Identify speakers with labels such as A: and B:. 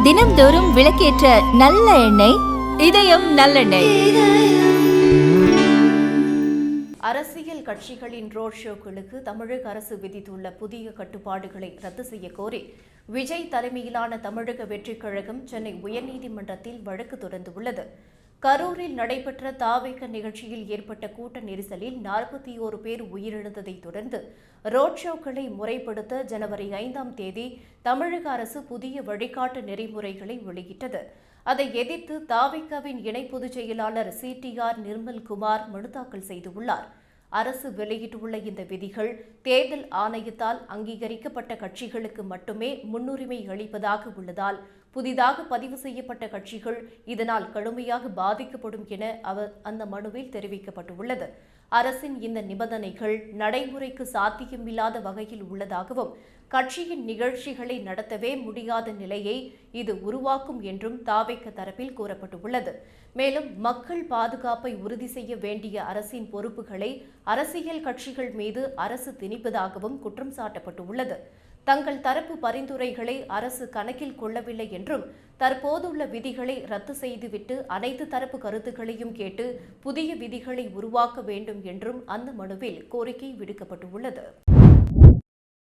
A: தினம்தோறும் விளக்கேற்ற நல்ல எண்ணெய் இதயம் நல்லெண்ணெய்.
B: அரசியல் கட்சிகளின் ரோட் ஷோக்களுக்கு தமிழக அரசு விதித்துள்ள புதிய கட்டுப்பாடுகளை ரத்து செய்ய கோரி விஜய் தலைமையிலான தமிழக வெற்றிக் கழகம் சென்னை உயர்நீதிமன்றத்தில் வழக்கு தொடர்ந்துள்ளது. கரூரில் நடைபெற்ற தாவேக நிகழ்ச்சியில் ஏற்பட்ட கூட்ட நெரிசலில் 41 பேர் உயிரிழந்ததைத் தொடர்ந்து ரோட் ஷோக்களை முறைப்படுத்த ஜனவரி 5ஆம் தேதி தமிழக அரசு புதிய வழிகாட்டு நெறிமுறைகளை வெளியிட்டது. அதை எதிர்த்து தாவேகாவின் இணை பொதுச் செயலாளர் CTR நிர்மல்குமார் மனு தாக்கல் செய்துள்ளார். அரசு வெளியிட்டுள்ள இந்த விதிகள் தேர்தல் ஆணையத்தால் அங்கீகரிக்கப்பட்ட கட்சிகளுக்கு மட்டுமே முன்னுரிமை அளிப்பதாக உள்ளதால் புதிதாக பதிவு செய்யப்பட்ட கட்சிகள் இதனால் கடுமையாக பாதிக்கப்படும் என அந்த மனுவில் தெரிவிக்கப்பட்டுள்ளது. அரசின் இந்த நிபந்தனைகள் நடைமுறைக்கு சாத்தியமில்லாத வகையில் உள்ளதாகவும் கட்சியின் நிகழ்ச்சிகளை நடத்தவே முடியாத நிலையை இது உருவாக்கும் என்றும் தாவேக தரப்பில் கூறப்பட்டுள்ளது. மேலும் மக்கள் பாதுகாப்பை உறுதி செய்ய வேண்டிய அரசின் பொறுப்புகளை அரசியல் கட்சிகள் மீது அரசு திணிப்பதாகவும் குற்றம் சாட்டப்பட்டுள்ளது. தங்கள் தரப்பு பரிந்துரைகளை அரசு கணக்கில் கொள்ளவில்லை என்றும் தற்போதுள்ள விதிகளை ரத்து செய்துவிட்டு அனைத்து தரப்பு கருத்துக்களையும் கேட்டு புதிய விதிகளை உருவாக்க வேண்டும் என்றும் அந்த மனுவில் கோரிக்கை விடுக்கப்பட்டுள்ளது.